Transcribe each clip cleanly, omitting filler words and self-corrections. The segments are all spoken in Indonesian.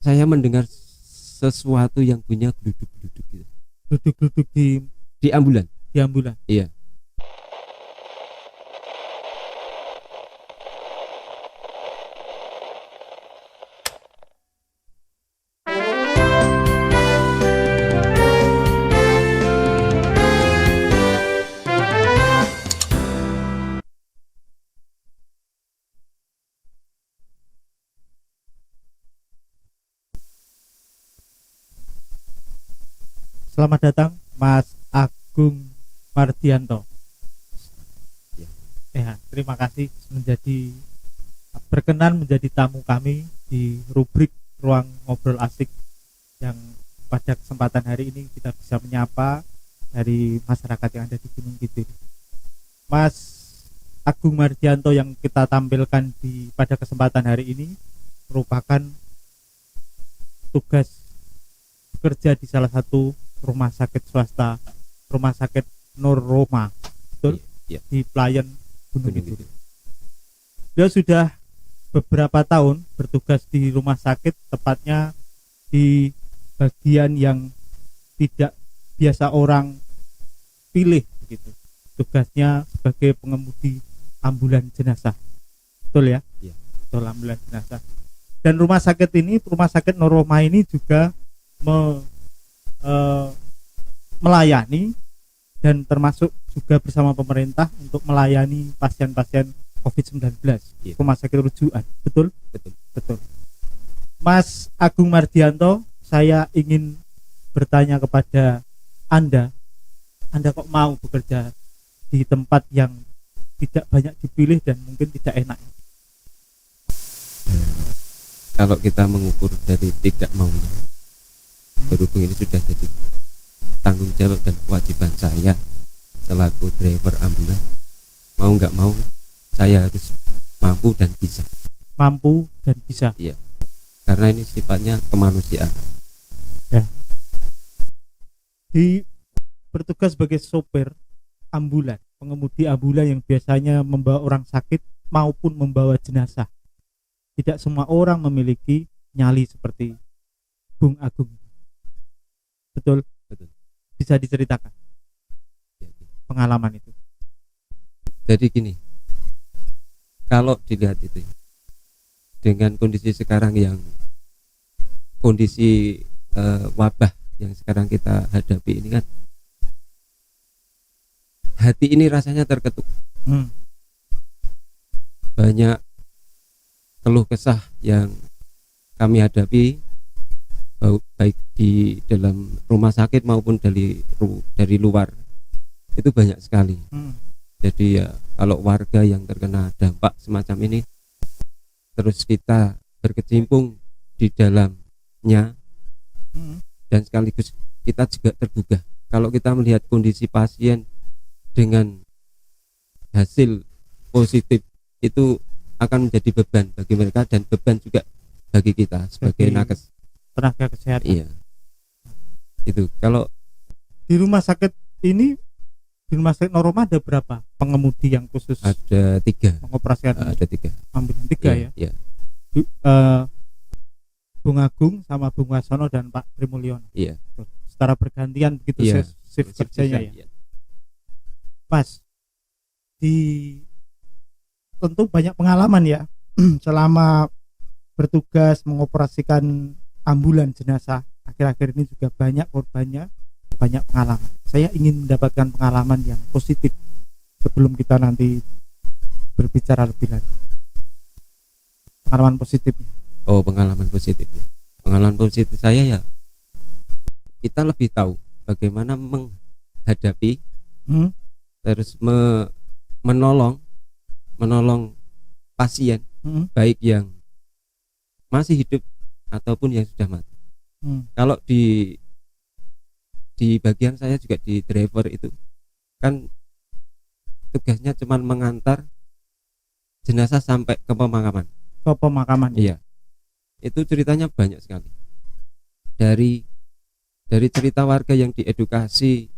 saya mendengar sesuatu yang punya geluduk-geluduk gitu. Duduk-duduk Di ambulan. di ambulan. Iya. Selamat datang Mas Agung Mardianto. Ya. Ya, terima kasih berkenan menjadi tamu kami di rubrik Ruang Ngobrol Asik, yang pada kesempatan hari ini kita bisa menyapa dari masyarakat yang ada di Gunung Kidul. Mas Agung Mardianto yang kita tampilkan pada kesempatan hari ini merupakan tugas bekerja di salah satu rumah sakit swasta, Rumah Sakit Nur Roma, betul? Iya. Di Playan Gunung Gunung Kidul. Kidul. Dia sudah beberapa tahun bertugas di rumah sakit, tepatnya di bagian yang tidak biasa orang pilih begitu. Tugasnya sebagai pengemudi ambulan jenazah. Betul ya? Iya. Betul, ambulan jenazah. Dan rumah sakit Nur Roma ini juga melayani dan termasuk juga bersama pemerintah untuk melayani pasien-pasien COVID-19, Iya. rumah sakit rujukan. Betul? Betul. Mas Agung Mardianto, saya ingin bertanya kepada Anda kok mau bekerja di tempat yang tidak banyak dipilih dan mungkin tidak enak? Kalau kita mengukur dari tidak maunya, berhubung ini sudah jadi tanggung jawab dan kewajiban saya selaku driver ambulan, mau nggak mau saya harus mampu dan bisa. Mampu dan bisa. Iya, karena ini sifatnya kemanusiaan. Ya. Bertugas sebagai sopir ambulan, pengemudi ambulan yang biasanya membawa orang sakit maupun membawa jenazah. Tidak semua orang memiliki nyali seperti Bung Agung. Betul? Bisa diceritakan pengalaman itu? Jadi gini, kalau dilihat itu dengan kondisi sekarang yang kondisi wabah yang sekarang kita hadapi ini kan, hati ini rasanya terketuk. Banyak keluh kesah yang kami hadapi, baik di dalam rumah sakit maupun dari luar, itu banyak sekali. Jadi ya, kalau warga yang terkena dampak semacam ini terus kita berkecimpung di dalamnya, dan sekaligus kita juga tergugah kalau kita melihat kondisi pasien dengan hasil positif, itu akan menjadi beban bagi mereka dan beban juga bagi kita sebagai nakes, tenaga kesehatan. Iya. Itu kalau di rumah sakit ini, di rumah sakit Nur Roma ada berapa pengemudi yang khusus ada 3 mengoperasikan? Ada 3 ambulan. 3 ya? Iya. Bung Agung sama Bung Wasono dan Pak Trimulyono. Iya. Secara bergantian begitu. Iya. Shift kerjanya ya. Iya. Mas, tentu banyak pengalaman ya selama bertugas mengoperasikan ambulan jenazah. Akhir-akhir ini juga banyak korbannya, banyak pengalaman. Saya ingin mendapatkan pengalaman yang positif sebelum kita nanti berbicara lebih lanjut. Pengalaman positifnya. Oh, pengalaman positif ya. Pengalaman positif saya ya, kita lebih tahu bagaimana menghadapi, terus menolong pasien, baik yang masih hidup ataupun yang sudah mati. Kalau di bagian saya juga di driver itu kan tugasnya cuma mengantar jenazah sampai ke pemakaman. Iya. Itu ceritanya banyak sekali. Dari cerita warga yang diedukasi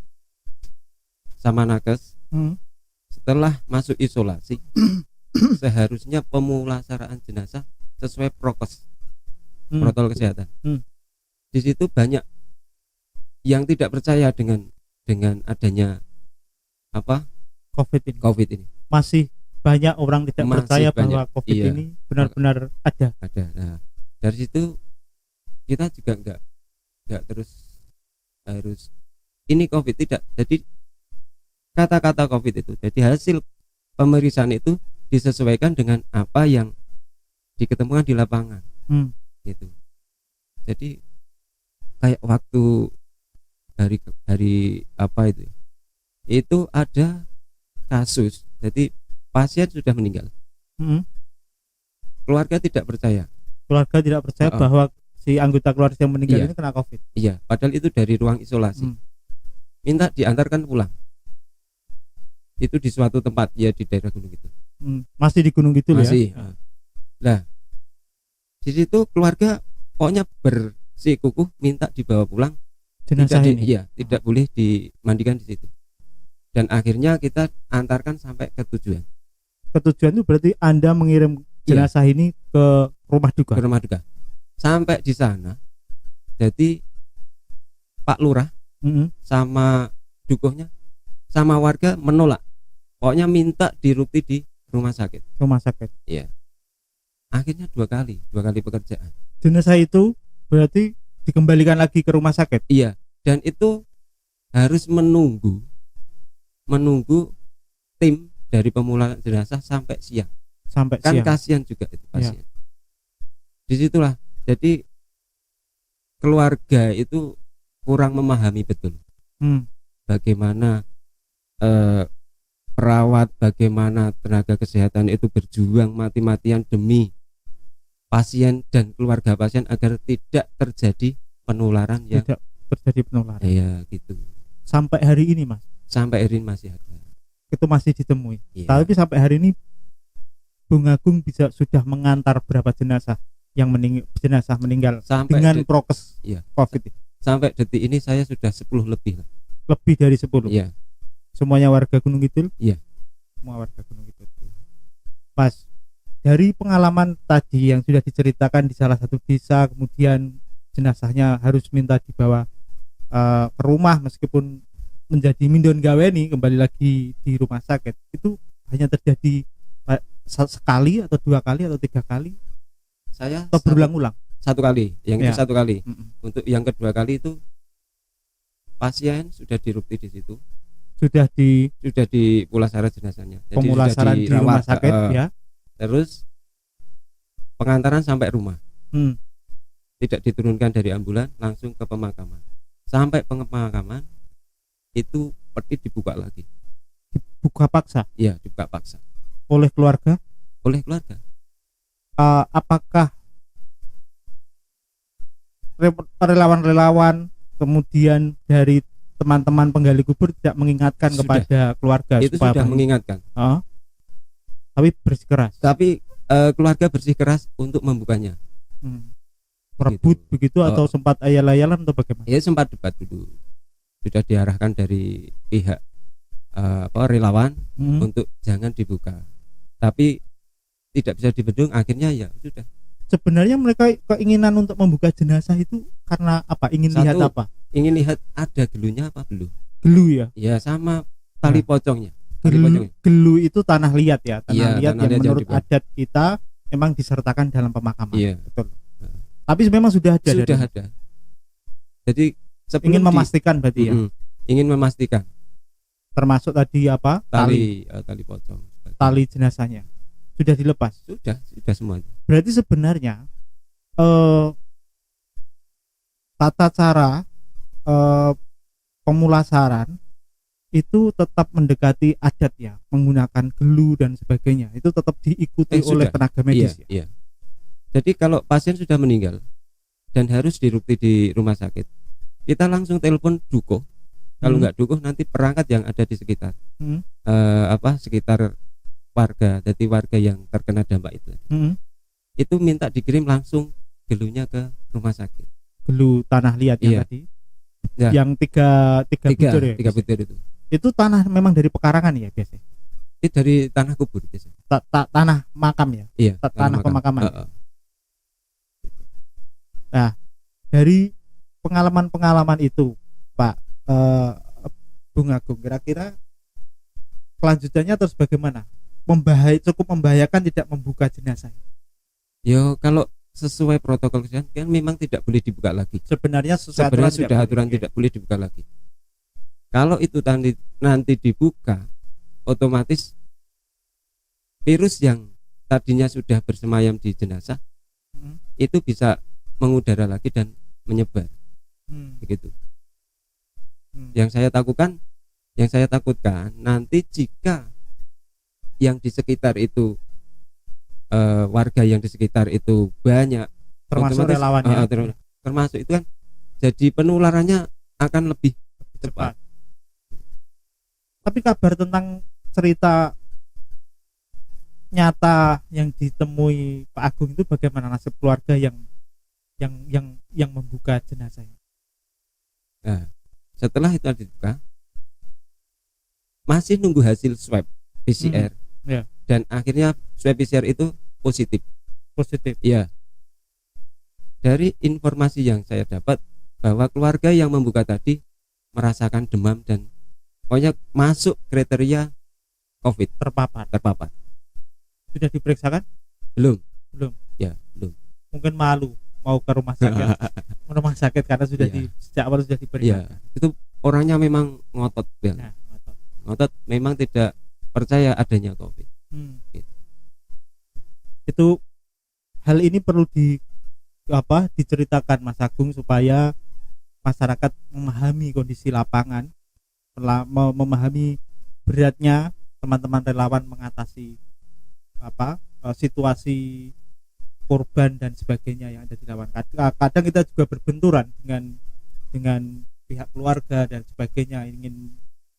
sama nakes, setelah masuk isolasi seharusnya pemulasaraan jenazah sesuai prokes. protokol kesehatan. Di situ banyak yang tidak percaya dengan adanya apa COVID ini. Masih banyak orang tidak Masih percaya banyak, bahwa COVID iya. ini benar-benar ada. Nah, dari situ kita juga enggak terus harus ini COVID, tidak. Jadi kata-kata COVID itu, jadi hasil pemeriksaan itu disesuaikan dengan apa yang diketemukan di lapangan. Gitu. Jadi kayak waktu hari apa itu ada kasus, jadi pasien sudah meninggal. Keluarga tidak percaya bahwa si anggota keluarga yang meninggal Iya. ini kena COVID. Iya, padahal itu dari ruang isolasi. Minta diantarkan pulang. Itu di suatu tempat ya di daerah gunung itu. Masih di gunung gitu Masih. ya. Nah, di situ keluarga pokoknya bersikukuh minta dibawa pulang. Jenazah ini. Iya, tidak boleh dimandikan di situ. Dan akhirnya kita antarkan sampai ke tujuan. Ketujuan itu berarti Anda mengirim jenazah ini ke rumah duka. Ke rumah duka. Sampai di sana, jadi Pak Lurah sama dukuhnya sama warga menolak. Pokoknya minta dirupti di rumah sakit. Iya. Akhirnya dua kali pekerjaan. Jenazah itu berarti dikembalikan lagi ke rumah sakit. Iya. Dan itu harus menunggu tim dari pemulangan jenazah sampai siang. Kan kasihan juga itu pasien. Ya. Disitulah. Jadi keluarga itu kurang memahami betul bagaimana perawat, bagaimana tenaga kesehatan itu berjuang mati-matian demi pasien dan keluarga pasien agar tidak terjadi penularan. Iya gitu. Sampai hari ini Mas. Sampai hari ini masih ada. Itu masih ditemui. Iya. Tapi sampai hari ini Bung Agung sudah mengantar berapa jenazah yang jenazah meninggal sampai dengan prokes COVID. Sampai detik ini saya sudah 10 lebih. Lebih dari 10. Iya. Semuanya warga Gunung Kidul? Iya. Semua warga Gunung Kidul. Pas dari pengalaman tadi yang sudah diceritakan di salah satu desa, kemudian jenazahnya harus minta dibawa ke rumah meskipun menjadi mindon gaweni kembali lagi di rumah sakit, itu hanya terjadi sekali atau 2 kali atau 3 kali? Saya atau berulang-ulang? 1 kali. Yang itu 1 kali. Untuk yang kedua kali itu pasien sudah dirupti di situ. Sudah di pulasara jenazahnya. Jadi pemulasaran di rumah sakit ya. Terus pengantaran sampai rumah. Tidak diturunkan dari ambulan, langsung ke pemakaman. Sampai pemakaman itu peti dibuka lagi. Dibuka paksa? Iya, dibuka paksa. Oleh keluarga? Oleh keluarga. Apakah relawan-relawan kemudian dari teman-teman penggali kubur tidak mengingatkan kepada keluarga? Itu sudah mengingatkan. Tapi bersikeras. Tapi keluarga bersikeras untuk membukanya. Merebut begitu atau sempat ayal-ayalan atau bagaimana? Ya sempat debat dulu. Sudah diarahkan dari pihak relawan untuk jangan dibuka. Tapi tidak bisa dibendung, akhirnya ya sudah. Sebenarnya mereka keinginan untuk membuka jenazah itu karena apa? Ingin lihat apa? Ingin lihat ada gelunya apa belum? Gelu ya? Ya sama tali pocongnya. Gelu itu tanah liat ya, tanah liat yang menurut yang adat kita memang disertakan dalam pemakaman. Iya. Betul. Tapi memang sudah ada. Sudah ada. Jadi ingin memastikan berarti ya. Ingin memastikan. Termasuk tadi apa? Tali pocong. Tali jenazahnya sudah dilepas. Sudah semuanya. Berarti sebenarnya tata cara pemulasaran itu tetap mendekati adat ya, menggunakan gelu dan sebagainya. Itu tetap diikuti oleh tenaga medis. Iya. Jadi kalau pasien sudah meninggal dan harus dirupti di rumah sakit, kita langsung telepon dukuh. Kalau nggak dukuh nanti perangkat yang ada di sekitar sekitar warga, jadi warga yang terkena dampak itu. Itu minta dikirim langsung gelunya ke rumah sakit. Gelu tanah liat yang tadi. Ya. Yang tiga butir ya. 3 butir itu. Itu tanah memang dari pekarangan ya biasanya. Itu dari tanah kubur biasanya. Tanah makam ya. Iya. Tanah pemakaman. Nah, dari pengalaman-pengalaman itu, Pak Bung Agung, kira-kira kelanjutannya terus bagaimana? Cukup membahayakan tidak membuka jenazah. Yo, kalau sesuai protokol kesehatan kan memang tidak boleh dibuka lagi. Sebenarnya Sudah aturan tidak boleh dibuka lagi. Kalau itu nanti dibuka, otomatis virus yang tadinya sudah bersemayam di jenazah itu bisa mengudara lagi dan menyebar. Begitu. Yang saya takutkan nanti jika yang di sekitar itu warga yang di sekitar itu banyak, termasuk relawannya, termasuk itu kan jadi penularannya akan lebih cepat. Tapi kabar tentang cerita nyata yang ditemui Pak Agung itu bagaimana nasib keluarga yang membuka jenazah? Nah, setelah itu dibuka, masih nunggu hasil swab PCR, dan akhirnya swab PCR itu positif. Ya. Dari informasi yang saya dapat bahwa keluarga yang membuka tadi merasakan demam dan pokoknya masuk kriteria COVID, terpapar. Sudah diperiksakan? Belum. Ya, belum. Mungkin malu mau ke rumah sakit karena sudah sejak awal sudah diperiksa. Ya, itu orangnya memang ngotot, Bel. Ngotot memang tidak percaya adanya COVID. Gitu. Itu hal ini perlu diceritakan Mas Agung supaya masyarakat memahami kondisi lapangan, memahami beratnya teman-teman relawan mengatasi situasi korban dan sebagainya yang ada di lapangan. Kadang kita juga berbenturan dengan pihak keluarga dan sebagainya, ingin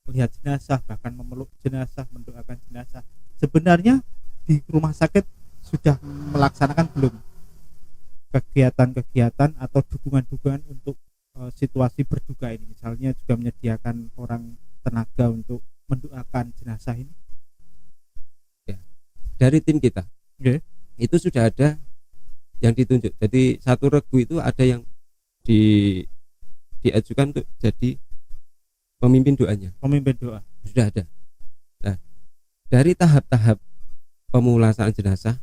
melihat jenazah, bahkan memeluk jenazah, mendoakan jenazah. Sebenarnya di rumah sakit sudah melaksanakan belum kegiatan-kegiatan atau dukungan-dukungan untuk situasi berduka ini, misalnya juga menyediakan orang tenaga untuk mendoakan jenazah ini? Ya, dari tim kita itu sudah ada yang ditunjuk. Jadi satu regu itu ada yang diajukan untuk jadi pemimpin doanya. Pemimpin doa sudah ada. Nah, dari tahap-tahap pemulasaan jenazah,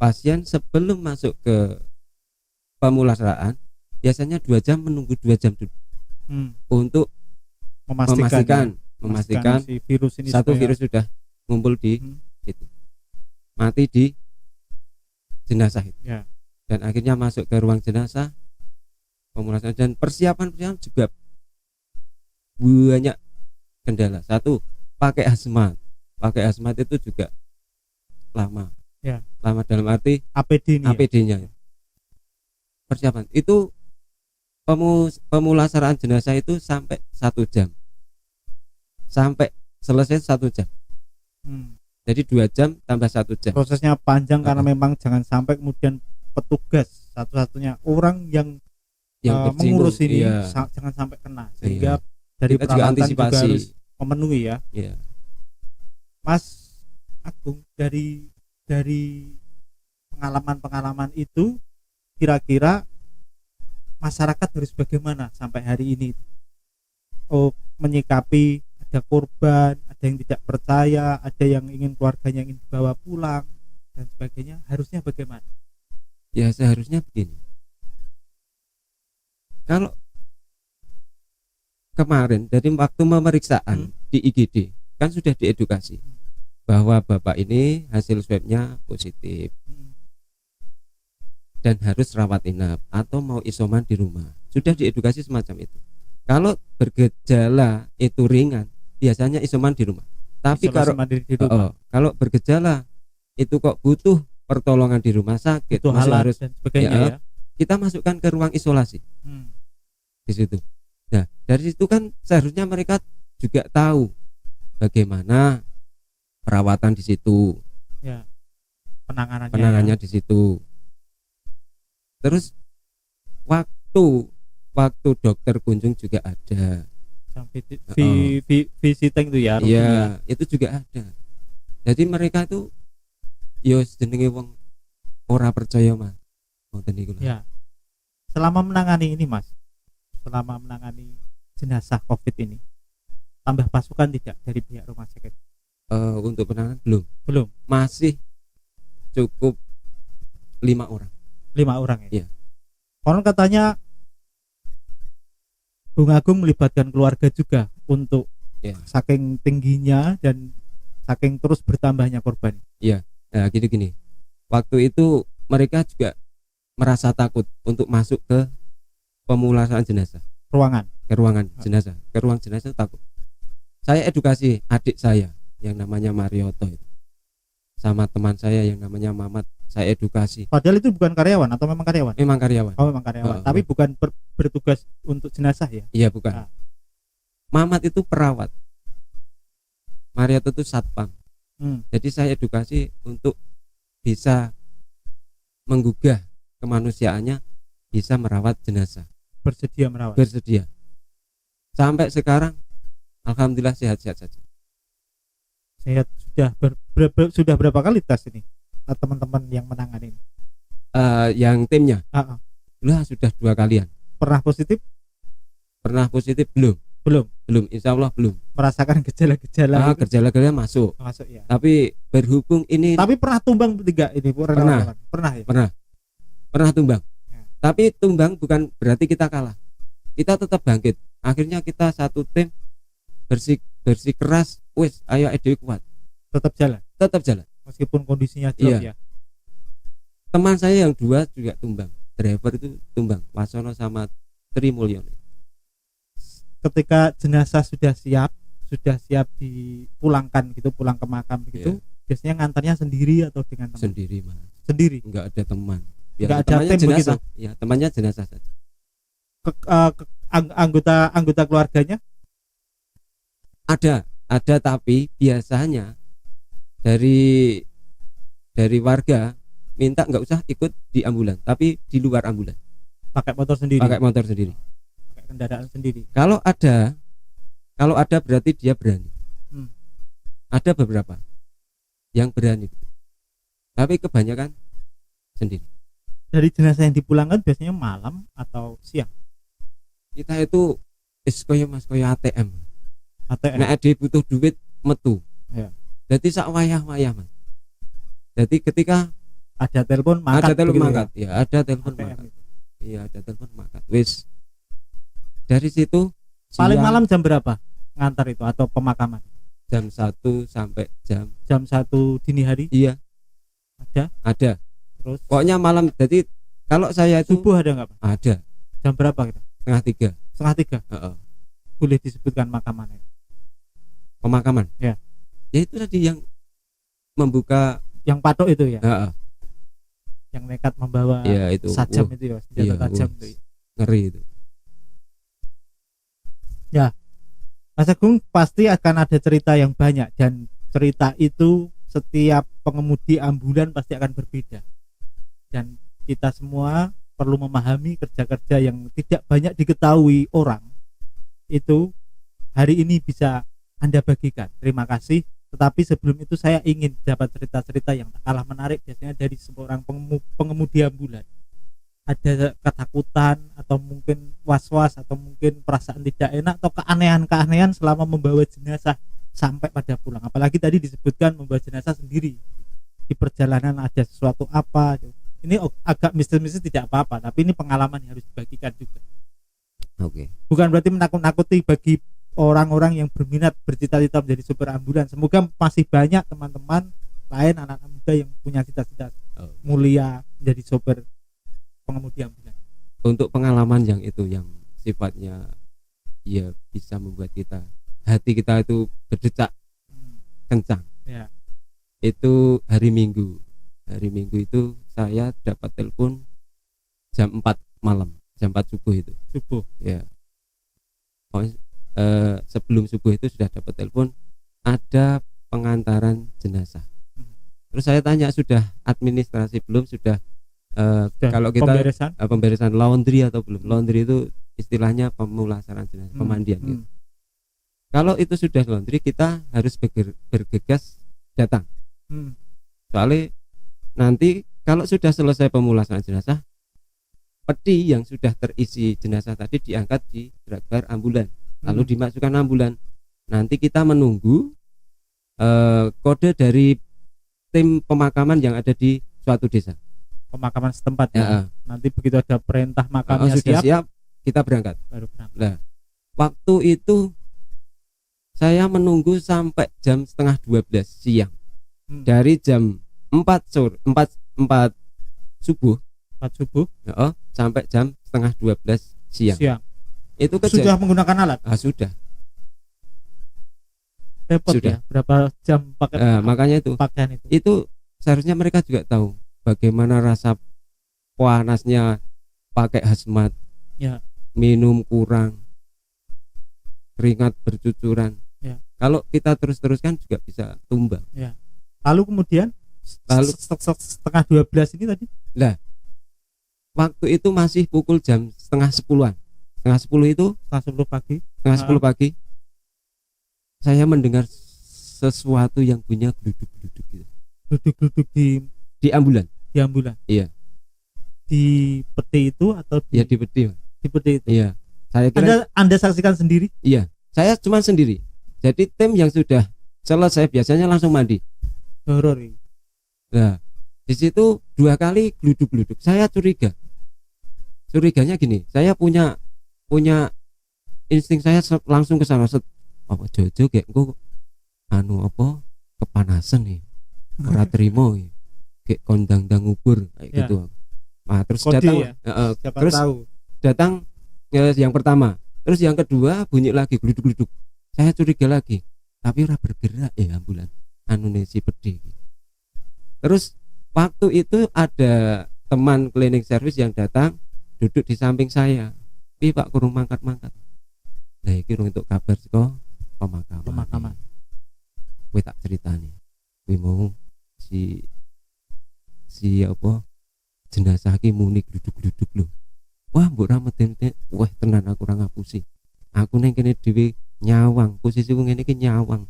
pasien sebelum masuk ke pemulasaan biasanya 2 jam menunggu 2 jam dulu untuk memastikan si virus ini satu virus sudah ngumpul di situ, mati di jenazah itu. Dan akhirnya masuk ke ruang jenazah, pemulasan dan persiapan juga banyak kendala. Satu, pakai hazmat itu juga lama dalam arti APD-nya. Persiapan itu pemulasaraan jenazah itu sampai 1 jam, sampai selesai 1 jam. Jadi 2 jam tambah 1 jam. Prosesnya panjang karena memang jangan sampai kemudian petugas satu-satunya orang yang mengurus ini jangan sampai kena, sehingga dari kita peralatan juga harus memenuhi ya. Mas Agung, dari pengalaman itu kira-kira masyarakat harus bagaimana sampai hari ini menyikapi ada korban, ada yang tidak percaya, ada yang ingin keluarganya ingin dibawa pulang dan sebagainya, harusnya bagaimana? Ya, seharusnya begini. Kalau kemarin dari waktu pemeriksaan di IGD kan sudah diedukasi bahwa bapak ini hasil swabnya positif dan harus rawat inap atau mau isoman di rumah. Sudah diedukasi semacam itu. Kalau bergejala itu ringan, biasanya isoman di rumah. Tapi kalau bergejala itu kok butuh pertolongan di rumah sakit, harus dan sebagainya, kita masukkan ke ruang isolasi di situ. Nah, dari situ kan seharusnya mereka juga tahu bagaimana perawatan di situ, penanganannya di situ. Terus waktu dokter kunjung juga ada, visiting itu ya. Iya, itu juga ada. Jadi mereka tuh yo jenenge wong ora percaya mah. Ngoten niku. selama menangani ini Mas, selama menangani jenazah COVID ini, tambah pasukan tidak dari pihak rumah sakit? Untuk penanganan belum, masih cukup 5 orang. 5 orang ya? Iya. Konon katanya Bung Agung melibatkan keluarga juga untuk saking tingginya dan saking terus bertambahnya korban. Iya, nah gini. Waktu itu mereka juga merasa takut untuk masuk ke pemulasaran jenazah. Ke ruangan jenazah, ke ruang jenazah takut. Saya edukasi adik saya yang namanya Marioto itu, sama teman saya yang namanya Mamat, saya edukasi. Padahal itu bukan karyawan atau memang karyawan? Memang karyawan. Oh, memang karyawan. Tapi bukan bertugas untuk jenazah ya? Iya, bukan. Mamat itu perawat, Marioto itu satpam. Jadi saya edukasi untuk bisa menggugah kemanusiaannya, bisa merawat jenazah. Bersedia merawat. Bersedia. Sampai sekarang alhamdulillah sehat-sehat saja. Sehat sudah berapa kali tes ini teman-teman yang menangani ini? Yang timnya? Lah sudah 2 kalian. Pernah positif? Belum. Insya Allah belum. Merasakan gejala-gejala? Gejala-gejala masuk ya. Tapi berhubung ini. Tapi pernah tumbang bertiga ini? Pernah ya? Pernah tumbang ya. Tapi tumbang bukan berarti kita kalah, kita tetap bangkit. Akhirnya kita satu tim bersih keras, wis ayo ide kuat, tetap jalan meskipun kondisinya drop ya. Teman saya yang 2 juga tumbang, driver itu tumbang, Wasono sama Tri Mulyono. Ketika jenazah sudah siap dipulangkan gitu, pulang ke makam gitu, biasanya ngantarnya sendiri atau dengan teman? Sendiri, enggak ada teman. Enggak ada tim jenazah, begitu. Ya, temannya jenazah saja. Anggota keluarganya ada, tapi biasanya dari warga minta nggak usah ikut di ambulan, tapi di luar ambulan. Pakai motor sendiri. Pakai kendaraan sendiri. Kalau ada berarti dia berani. Ada beberapa yang berani, tapi kebanyakan sendiri. Dari jenazah yang dipulangkan biasanya malam atau siang? Kita itu koyo ATM. Nek ade butuh duit metu. Ya. Jadi sak wayah-wayah, Mas. Jadi ketika ada telepon mangkat. Ya, ada telepon mangkat. Iya, ada telepon mangkat. Wis. Dari situ paling malam jam berapa ngantar itu atau pemakaman? Jam 1 sampai jam 1 dini hari? Iya. Ada. Terus pokoknya malam. Jadi kalau saya itu subuh ada enggak, Pak? Ada. Jam berapa kita? Setengah tiga. Boleh disebutkan pemakaman ya itu tadi yang membuka, yang patok itu ya. Yang nekat membawa itu sajam itu ya, senjata tajam itu. Ngeri itu ya. Mas Agung, pasti akan ada cerita yang banyak, dan cerita itu setiap pengemudi ambulan pasti akan berbeda, dan kita semua perlu memahami kerja-kerja yang tidak banyak diketahui orang itu hari ini bisa Anda bagikan. Terima kasih. Tetapi sebelum itu saya ingin dapat cerita-cerita yang tak kalah menarik, biasanya dari seorang pengemudi ambulan. Ada ketakutan atau mungkin was-was atau mungkin perasaan tidak enak atau keanehan-keanehan selama membawa jenazah sampai pada pulang. Apalagi tadi disebutkan membawa jenazah sendiri. Di perjalanan ada sesuatu apa. Ini agak mistis-mistis tidak apa-apa, tapi ini pengalaman yang harus dibagikan juga. Bukan berarti menakut-nakuti bagi orang-orang yang berminat bercita-cita menjadi sopir ambulan. Semoga masih banyak teman-teman lain, anak-anak muda yang punya cita-cita mulia menjadi sopir pengemudi ambulan. Untuk pengalaman yang itu, yang sifatnya ya bisa membuat hati kita itu berdecak kencang ya. Itu hari Minggu itu saya dapat telepon jam 4 malam, jam 4 subuh ya. Sebelum subuh itu sudah dapat telepon ada pengantaran jenazah. Terus saya tanya, sudah administrasi belum? Sudah kalau kita pemberesan laundry atau belum? Laundry itu istilahnya pemulasaran jenazah, pemandian gitu. Kalau itu sudah laundry, kita harus bergegas datang. Soalnya nanti kalau sudah selesai pemulasaran jenazah, peti yang sudah terisi jenazah tadi diangkat di drag bar ambulan, lalu dimasukkan ambulan. Nanti kita menunggu kode dari tim pemakaman yang ada di suatu desa, pemakaman setempat ya. Nanti begitu ada perintah makamnya sudah siap, kita berangkat. Baru berangkat. Nah, waktu itu saya menunggu sampai jam setengah 12 siang. Dari jam 4 subuh sampai jam setengah 12 siang. Itu sudah menggunakan alat? Sudah. Repot sudah. Ya, berapa jam pakai makanya itu pakaian itu. Itu seharusnya mereka juga tahu bagaimana rasa panasnya pakai hazmat. Ya. Minum kurang, keringat bercucuran. Ya. Kalau kita terus-teruskan juga bisa tumbang. Ya. Lalu kemudian setengah 12 ini tadi? Lah, waktu itu masih pukul jam setengah 10-an. Setengah 10 itu setengah 10 pagi. Setengah 10 pagi. Saya mendengar sesuatu yang punya gluduk-gluduk gitu. Gluduk-gluduk di ambulan. Di ambulan. Iya. Di peti itu atau di... Ya di peti. Di peti itu. Iya. Saya kira Anda saksikan sendiri? Iya. Saya cuma sendiri. Jadi tim yang sudah selesai biasanya langsung mandi. Horor. Nah, di situ 2 kali gluduk-gluduk. Saya curiga. Curiganya gini, saya punya insting, saya langsung ke sana. Apa Jojo kayak engko apa kepanasan nih. Ora trimo iki. Kayak kondang-dang ngubur kayak gitu. Nah, terus kode datang ya? Terus tahu. Datang yang pertama, terus yang kedua bunyi lagi gluduk-gluduk. Saya curiga lagi, tapi ora bergerak ya ambulan. Si pedi. Terus waktu itu ada teman cleaning service yang datang duduk di samping saya. Pak kurung mangkat-mangkat. Nah iki untuk kabar saka pemakaman. Kowe tak ceritani. Kowe mau si apa jenazah ki muni gluduk-gluduk lho. Wah mbok ra meden-meden. Wah tenan aku ora ngapusi. Aku ning kene dhewe nyawang, posisiku ngene iki nyawang.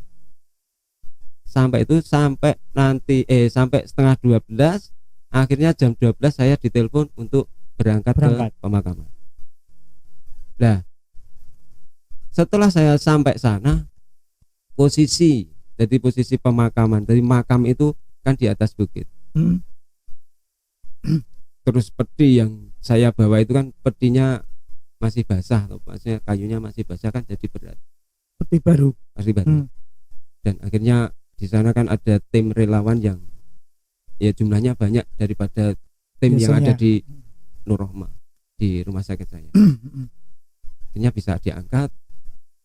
Sampai setengah 12. Akhirnya jam 12 saya ditelepon untuk berangkat ke pemakaman. Nah, setelah saya sampai sana, posisi pemakaman dari makam itu kan di atas bukit. Terus peti yang saya bawa itu kan petinya masih basah, maksudnya kayunya masih basah kan, jadi berat. Peti baru. Masih baru. Dan akhirnya di sana kan ada tim relawan yang ya jumlahnya banyak daripada tim biasanya yang ada di Nur Rohmah, di rumah sakit saya. Akhirnya bisa diangkat,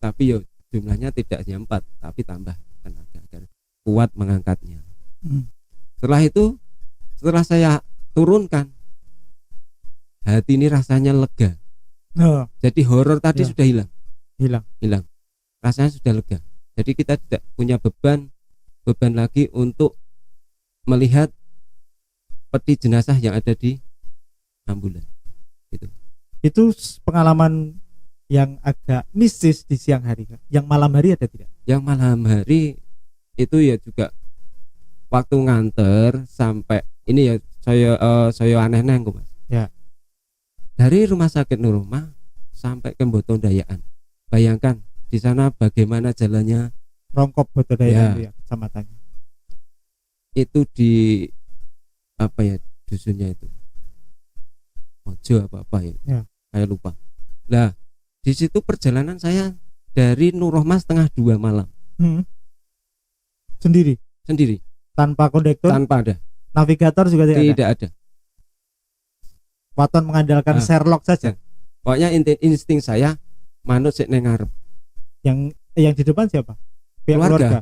tapi ya jumlahnya tidak hanya 4 tapi tambah tenaga agar kuat mengangkatnya. Setelah itu, setelah saya turunkan, hati ini rasanya lega. Jadi horor tadi sudah hilang. Rasanya sudah lega. Jadi kita tidak punya beban lagi untuk melihat peti jenazah yang ada di ambulan. Itu pengalaman yang agak mistis di siang hari. Yang malam hari ada tidak? Yang malam hari itu ya juga waktu nganter sampai ini ya saya aneh-aneh Mas. Ya. Dari rumah sakit Nur Rohmah sampai ke Botondayaan. Bayangkan di sana bagaimana jalannya. Rongkop Botondayaan ya, kecamatannya. Itu di apa ya dusunnya itu? Mojo apa ya? Saya lupa. Nah, di situ perjalanan saya dari Nur Rohmah setengah 2 malam. Sendiri. Tanpa kondektur. Tanpa ada. Navigator juga tidak ada. Waton mengandalkan Sherlock saja. Pokoknya insting saya manut sik ning ngarep. Yang di depan siapa? Pihak keluarga.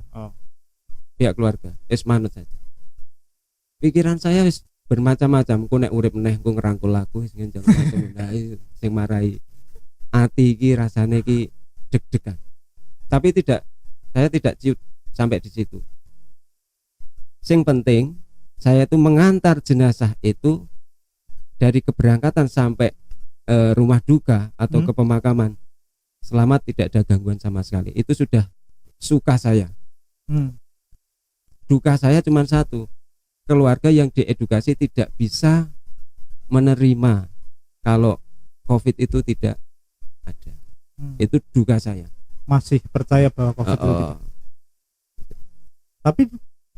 Pihak keluarga. Wis manut saja. Pikiran saya wis bermacam-macam. Ku nek urip meneh ku ngerangkul aku wis ngenjang macam sing marai ati iki rasane iki deg-degan. Tapi saya tidak ciut sampai di situ. Sing penting saya itu mengantar jenazah itu dari keberangkatan sampai rumah duka atau ke pemakaman selamat, tidak ada gangguan sama sekali. Itu sudah suka saya. Duka saya cuma satu, keluarga yang diedukasi tidak bisa menerima kalau COVID itu tidak ada. Itu duga saya. Masih percaya bahwa COVID itu tidak. Tapi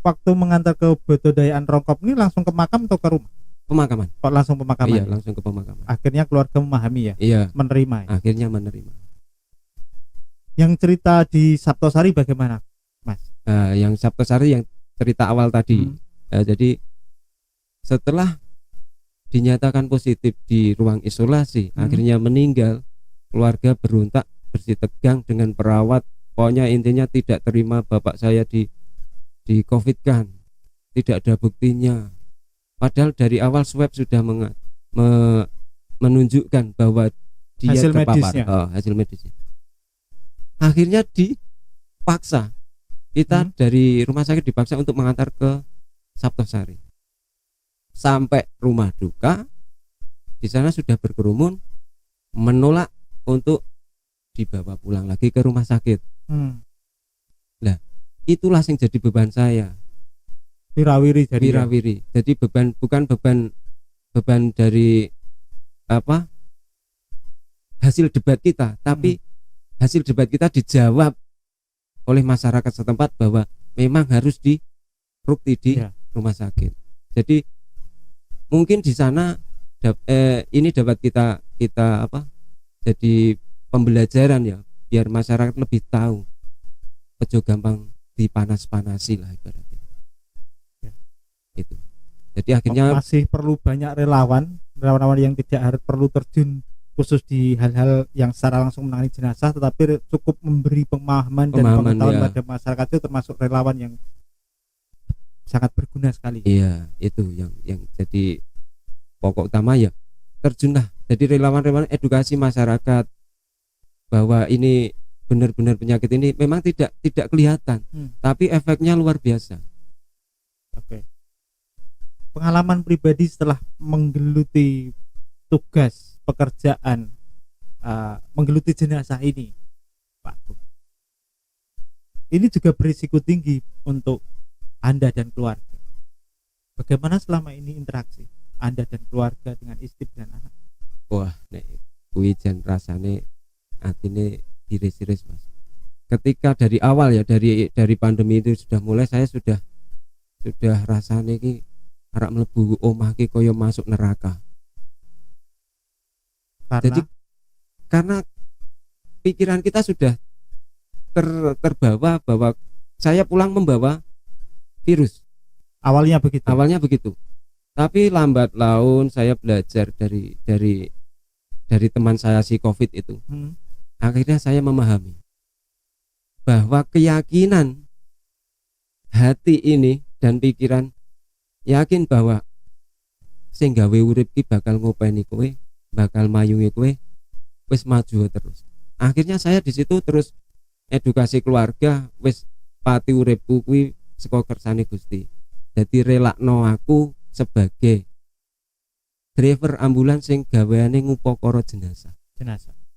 waktu mengantar ke Budodayaan Rongkop ini langsung ke makam atau ke rumah? Pemakaman. Kok langsung pemakaman? Iya, langsung ke pemakaman. Akhirnya keluarga memahami ya? Iya. Menerima ya? Akhirnya menerima. Yang cerita di Saptosari bagaimana, Mas? Yang Saptosari yang cerita awal tadi. Jadi setelah dinyatakan positif di ruang isolasi, akhirnya meninggal, keluarga berontak, bersitegang dengan perawat. Pokoknya intinya tidak terima bapak saya di COVID kan, tidak ada buktinya. Padahal dari awal swab sudah menunjukkan bahwa dia hasil terpapar. medisnya. Hasil medisnya. Akhirnya dipaksa kita dari rumah sakit dipaksa untuk mengantar ke Saptosari. Sampai rumah duka, di sana sudah berkerumun, menolak untuk dibawa pulang lagi ke rumah sakit. Nah, itulah yang jadi beban saya. Wirawiri Jadi bukan beban dari hasil debat kita, tapi hasil debat kita dijawab oleh masyarakat setempat bahwa memang harus dirukti di rumah sakit. Jadi mungkin di sana ini dapat kita jadi pembelajaran ya, biar masyarakat lebih tahu, ojo gampang dipanas-panasi lah ibaratnya. Itu. Jadi akhirnya masih perlu banyak relawan yang tidak harus perlu terjun khusus di hal-hal yang secara langsung menangani jenazah, tetapi cukup memberi pemahaman dan pengetahuan pada masyarakat, itu termasuk relawan yang sangat berguna sekali. Iya, itu yang jadi pokok utama ya, terjunlah. Jadi relawan-relawan edukasi masyarakat bahwa ini benar-benar penyakit ini memang tidak kelihatan, tapi efeknya luar biasa. Oke. Pengalaman pribadi setelah menggeluti tugas pekerjaan menggeluti jenazah ini, Pak, ini juga berisiko tinggi untuk Anda dan keluarga. Bagaimana selama ini interaksi Anda dan keluarga dengan istri dan anak? Wah, nek kuwi jan rasane atine iris-iris, Mas. Ketika dari awal ya, dari pandemi itu sudah mulai, saya sudah rasane iki arek mlebu omah ki kaya masuk neraka. Karena pikiran kita sudah terbawa bahwa saya pulang membawa virus. Awalnya begitu. Tapi lambat laun saya belajar dari teman saya si COVID itu. Akhirnya saya memahami bahwa keyakinan hati ini dan pikiran yakin bahwa sing gawe urip ki bakal ngopeni kowe, bakal mayungi kowe, wis maju terus. Akhirnya saya di situ terus edukasi keluarga, wis pati uripku kuwi saka kersane Gusti. Dadi relakno aku sebagai driver ambulans sing gaweane ngupakara jenazah.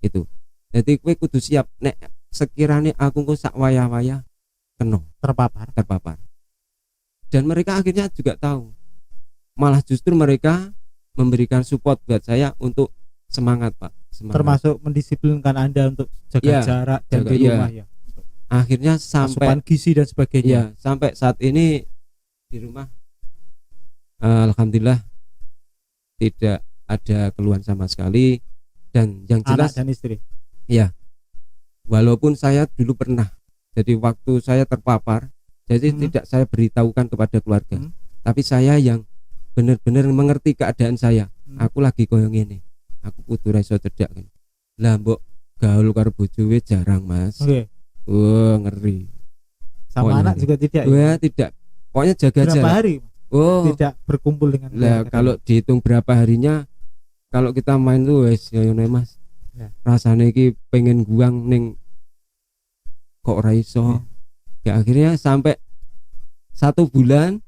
Itu. Jadi kowe kudu siap nek sekiranya aku engko sak wayah-wayah kena terpapar. Dan mereka akhirnya juga tahu. Malah justru mereka memberikan support buat saya untuk semangat, Pak. Termasuk mendisiplinkan Anda untuk jaga jarak dan di rumah ya. Akhirnya sampai asupan gizi dan sebagainya. Ya, sampai saat ini di rumah alhamdulillah tidak ada keluhan sama sekali, dan yang jelas anak dan istri. Ya. Walaupun saya dulu pernah, jadi waktu saya terpapar, jadi tidak saya beritahukan kepada keluarga, tapi saya yang benar-benar mengerti keadaan saya. Aku lagi koyo ngene, aku kudu iso cedak kan. Lah mbok gaul karo bojowe jarang, Mas. Ngeri. Sama anak juga tidak. Tidak. Pokoknya jaga jarak. Berapa hari? Tidak berkumpul dengan lah. Kalau dihitung berapa harinya, kalau kita main tuh wes ya Mas. Rasanya iki pengen guang ning kok ora iso. Ya akhirnya sampai 1 bulan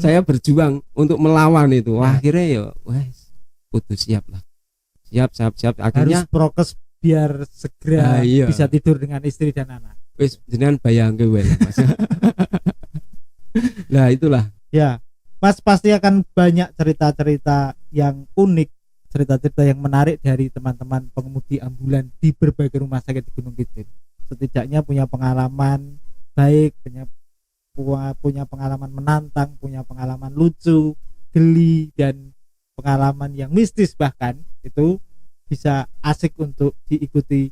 saya berjuang untuk melawan itu. Akhirnya ya wes kudu siap lah. Siap. Akhirnya harus prokes biar segera bisa tidur dengan istri dan anak. Wes jenengan bayangke wae, Mas. Nah, itulah. Ya, Mas pasti akan banyak cerita-cerita yang unik cerita-cerita yang menarik dari teman-teman pengemudi ambulan di berbagai rumah sakit di Gunung Kidul. Setidaknya punya pengalaman baik, punya pengalaman menantang, punya pengalaman lucu, geli, dan pengalaman yang mistis, bahkan itu bisa asik untuk diikuti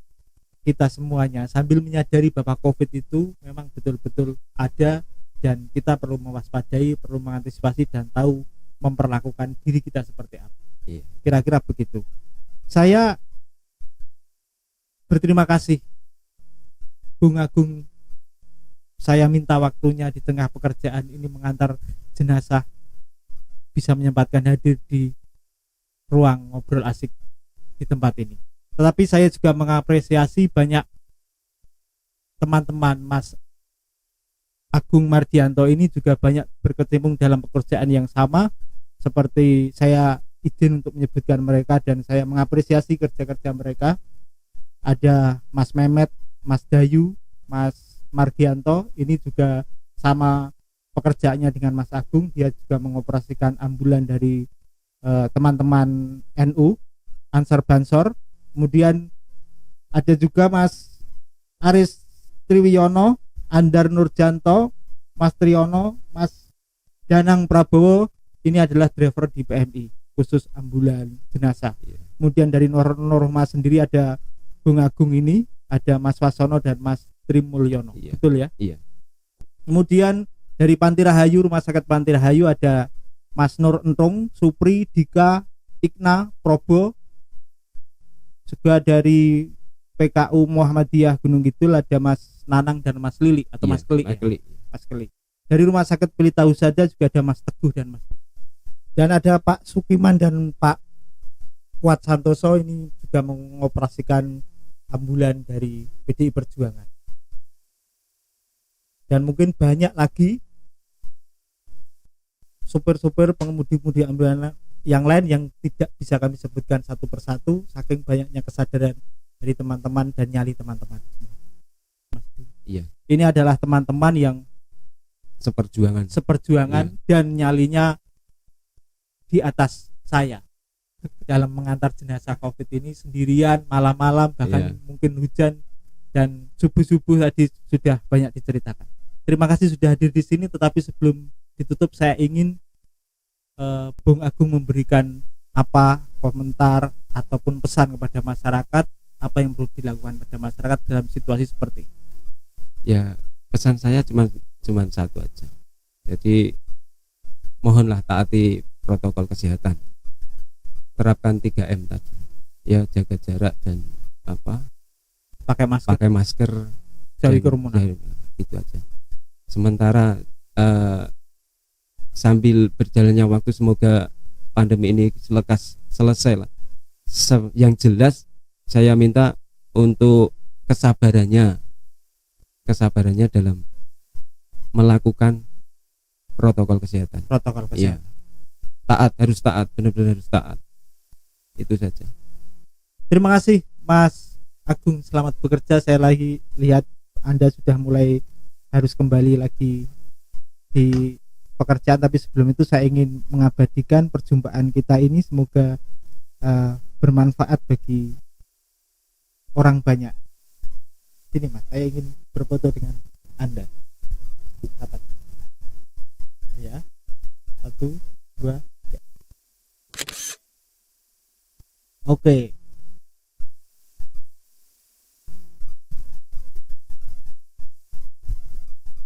kita semuanya, sambil menyadari bahwa COVID itu memang betul-betul ada dan kita perlu mewaspadai, perlu mengantisipasi dan tahu memperlakukan diri kita seperti apa. Kira-kira begitu. Saya berterima kasih Bung Agung, saya minta waktunya di tengah pekerjaan ini mengantar jenazah, bisa menyempatkan hadir di ruang ngobrol asik di tempat ini. Tetapi saya juga mengapresiasi banyak teman-teman Mas Agung Mardianto ini juga banyak berkecimpung dalam pekerjaan yang sama seperti saya, izin untuk menyebutkan mereka dan saya mengapresiasi kerja-kerja mereka. Ada Mas Mehmet, Mas Dayu, Mas Mardianto, ini juga sama pekerjaannya dengan Mas Agung, dia juga mengoperasikan ambulan dari teman-teman NU Ansar Bansor. Kemudian ada juga Mas Aris Triwiyono, Andar Nurjanto, Mas Triyono, Mas Danang Prabowo, ini adalah driver di PMI khusus ambulan jenazah. Kemudian dari Norma sendiri ada Bung Agung ini, ada Mas Wasono dan Mas Trimulyono. Betul ya? Iya. Kemudian dari Panti Rahayu, Rumah Sakit Panti Rahayu, ada Mas Nur Entung, Supri, Dika, Ikna, Probo. Juga dari PKU Muhammadiyah Gunung Kidul ada Mas Nanang dan Mas Lili atau Mas Keli. Mas Keli. Dari Rumah Sakit Pelita Husada juga ada Mas Teguh dan Mas. Dan ada Pak Sukiman dan Pak Kuat Santoso, ini juga mengoperasikan ambulan dari PDI Perjuangan. Dan mungkin banyak lagi supir-supir pengemudi-pengemudi ambulan yang lain yang tidak bisa kami sebutkan satu persatu saking banyaknya kesadaran dari teman-teman dan nyali teman-teman. Iya. Ini adalah teman-teman yang seperjuangan dan nyalinya di atas saya dalam mengantar jenazah COVID ini sendirian, malam-malam, bahkan mungkin hujan dan subuh-subuh tadi sudah banyak diceritakan. Terima kasih sudah hadir di sini, tetapi sebelum ditutup saya ingin Bung Agung memberikan apa komentar ataupun pesan kepada masyarakat, apa yang perlu dilakukan pada masyarakat dalam situasi seperti ini. Ya, pesan saya cuma satu aja. Jadi mohonlah taati protokol kesehatan. Terapkan 3M tadi. Ya, jaga jarak dan pakai masker, jauhi kerumunan. Itu aja. Sementara sambil berjalannya waktu semoga pandemi ini selesai lah. Yang jelas saya minta untuk kesabarannya dalam melakukan protokol kesehatan. Ya. Harus taat, benar-benar harus taat. Itu saja. Terima kasih Mas Agung, selamat bekerja. Saya lagi lihat Anda sudah mulai harus kembali lagi di pekerjaan, tapi sebelum itu saya ingin mengabadikan perjumpaan kita ini, semoga bermanfaat bagi orang banyak. Sini Mas, saya ingin berfoto dengan Anda. Dapat ya, 1, 2, 3. Oke.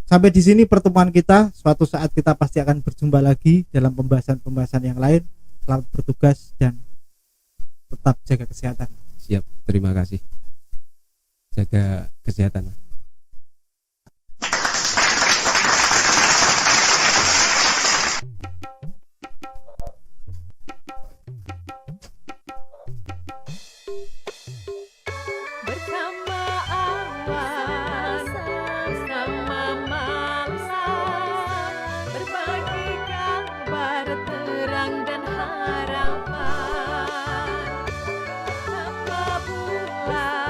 Sampai di sini pertemuan kita. Suatu saat kita pasti akan berjumpa lagi dalam pembahasan-pembahasan yang lain. Selamat bertugas dan tetap jaga kesehatan. Siap, terima kasih. Jaga kesehatan. Harapan, tanpa bulan